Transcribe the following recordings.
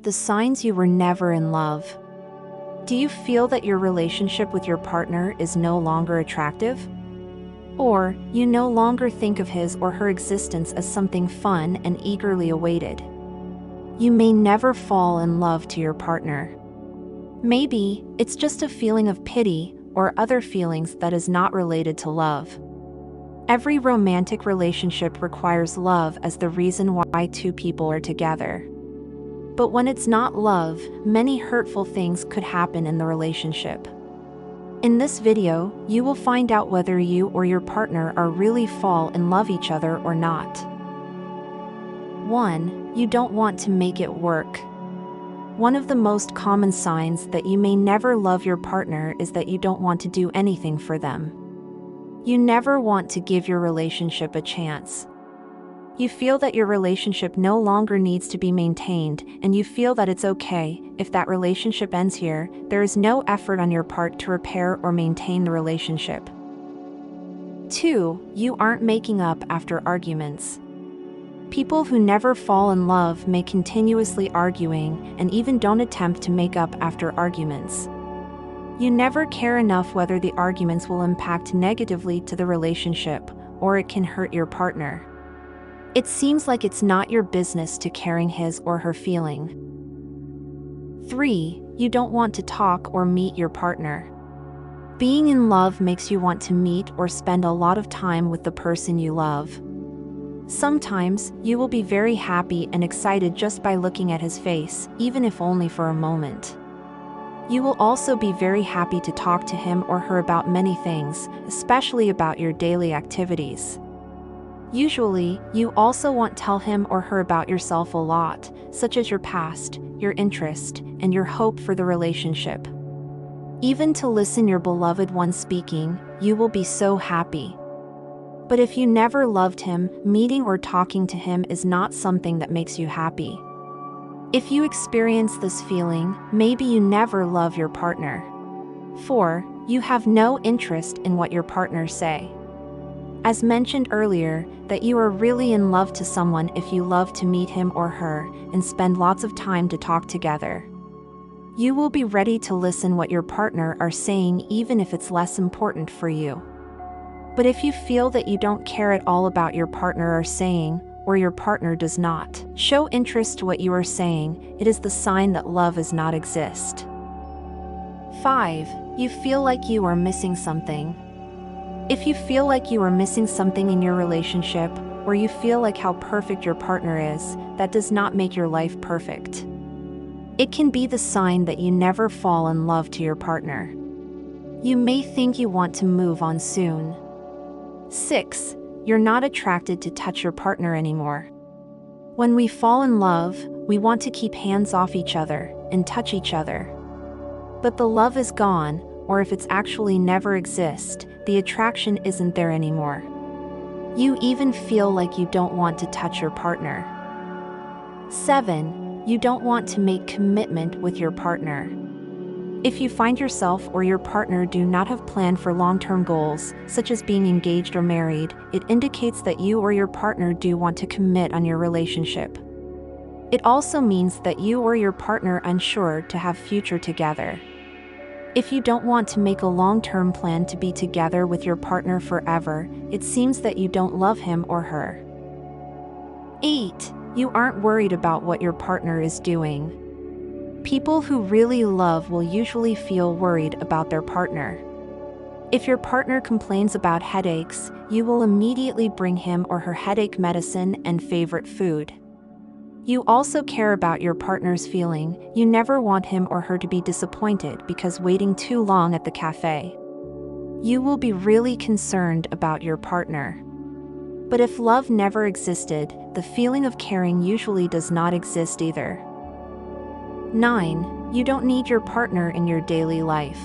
The signs you were never in love. Do you feel that your relationship with your partner is no longer attractive? Or you no longer think of his or her existence as something fun and eagerly awaited? You may never fall in love to your partner. Maybe it's just a feeling of pity or other feelings that is not related to love. Every romantic relationship requires love as the reason why two people are together. But when it's not love, many hurtful things could happen in the relationship. In this video, you will find out whether you or your partner are really fall in love each other or not. 1. You don't want to make it work. One of the most common signs that you may never love your partner is that you don't want to do anything for them. You never want to give your relationship a chance. You feel that your relationship no longer needs to be maintained, and you feel that it's okay if that relationship ends here. There is no effort on your part to repair or maintain the relationship. 2. You aren't making up after arguments. People who never fall in love may continuously arguing and even don't attempt to make up after arguments. You never care enough whether the arguments will impact negatively to the relationship or it can hurt your partner. It seems like it's not your business to caring his or her feeling. 3. You don't want to talk or meet your partner. Being in love makes you want to meet or spend a lot of time with the person you love. Sometimes, you will be very happy and excited just by looking at his face, even if only for a moment. You will also be very happy to talk to him or her about many things, especially about your daily activities. Usually, you also want to tell him or her about yourself a lot, such as your past, your interest, and your hope for the relationship. Even to listen your beloved one speaking, you will be so happy. But if you never loved him, meeting or talking to him is not something that makes you happy. If you experience this feeling, maybe you never love your partner. 4. You have no interest in what your partner say. As mentioned earlier, that you are really in love to someone if you love to meet him or her and spend lots of time to talk together. You will be ready to listen what your partner are saying even if it's less important for you. But if you feel that you don't care at all about your partner are saying, or your partner does not show interest to what you are saying, it is the sign that love does not exist. 5. You feel like you are missing something. If you feel like you are missing something in your relationship, or you feel like how perfect your partner is, that does not make your life perfect. It can be the sign that you never fall in love to your partner. You may think you want to move on soon. 6. You're not attracted to touch your partner anymore. When we fall in love, we want to keep hands off each other and touch each other. But the love is gone, or if it's actually never exist, the attraction isn't there anymore. You even feel like you don't want to touch your partner. 7. You don't want to make commitment with your partner. If you find yourself or your partner do not have planned for long-term goals, such as being engaged or married, it indicates that you or your partner do want to commit on your relationship. It also means that you or your partner are unsure to have future together. If you don't want to make a long-term plan to be together with your partner forever, it seems that you don't love him or her. 8. You aren't worried about what your partner is doing. People who really love will usually feel worried about their partner. If your partner complains about headaches, you will immediately bring him or her headache medicine and favorite food. You also care about your partner's feeling. You never want him or her to be disappointed because waiting too long at the cafe. You will be really concerned about your partner. But if love never existed, the feeling of caring usually does not exist either. 9. You don't need your partner in your daily life.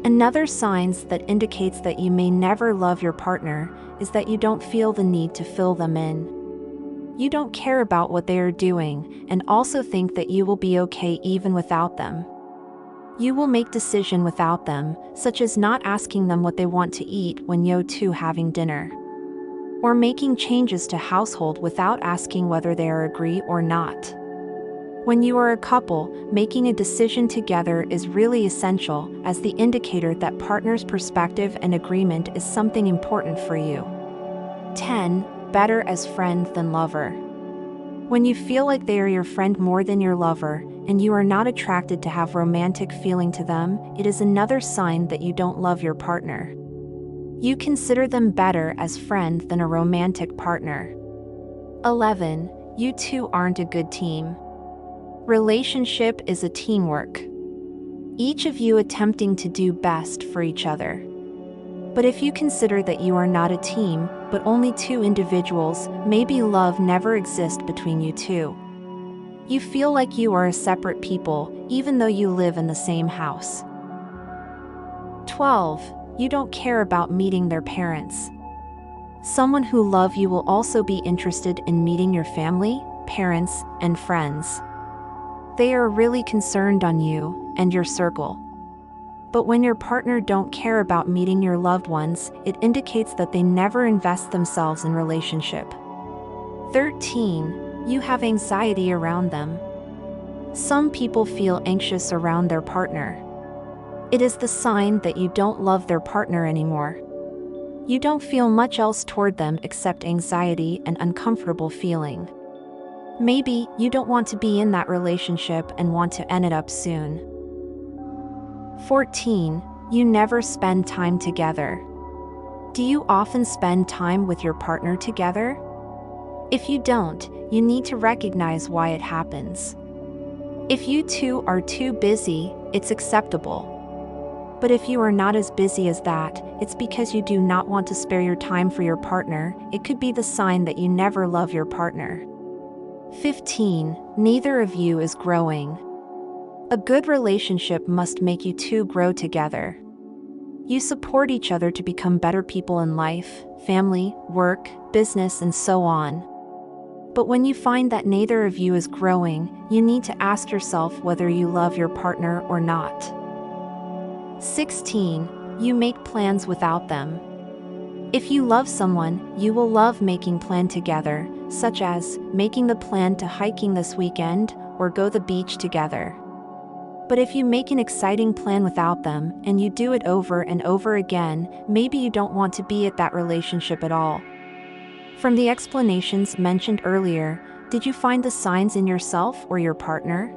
Another sign that indicates that you may never love your partner is that you don't feel the need to fill them in. You don't care about what they are doing, and also think that you will be okay even without them. You will make decisions without them, such as not asking them what they want to eat when you two having dinner. Or making changes to household without asking whether they are agree or not. When you are a couple, making a decision together is really essential as the indicator that partner's perspective and agreement is something important for you. 10. Better as friend than lover. When you feel like they are your friend more than your lover, and you are not attracted to have romantic feeling to them, it is another sign that you don't love your partner. You consider them better as friend than a romantic partner. 11. You two aren't a good team. Relationship is a teamwork. Each of you attempting to do best for each other. But if you consider that you are not a team, but only two individuals, maybe love never exists between you two. You feel like you are a separate people, even though you live in the same house. 12. You don't care about meeting their parents. Someone who loves you will also be interested in meeting your family, parents, and friends. They are really concerned on you and your circle. But when your partner don't care about meeting your loved ones, it indicates that they never invest themselves in relationship. 13. You have anxiety around them. Some people feel anxious around their partner. It is the sign that you don't love their partner anymore. You don't feel much else toward them except anxiety and uncomfortable feeling. Maybe you don't want to be in that relationship and want to end it up soon. 14. You never spend time together. Do you often spend time with your partner together? If you don't, you need to recognize why it happens. If you two are too busy, it's acceptable. But if you are not as busy as that, it's because you do not want to spare your time for your partner. It could be the sign that you never love your partner. 15. Neither of you is growing. A good relationship must make you two grow together. You support each other to become better people in life, family, work, business, and so on. But when you find that neither of you is growing, you need to ask yourself whether you love your partner or not. 16. You make plans without them. If you love someone, you will love making plans together, such as making the plan to hiking this weekend or go to the beach together. But if you make an exciting plan without them and you do it over and over again, maybe you don't want to be at that relationship at all. From the explanations mentioned earlier, did you find the signs in yourself or your partner?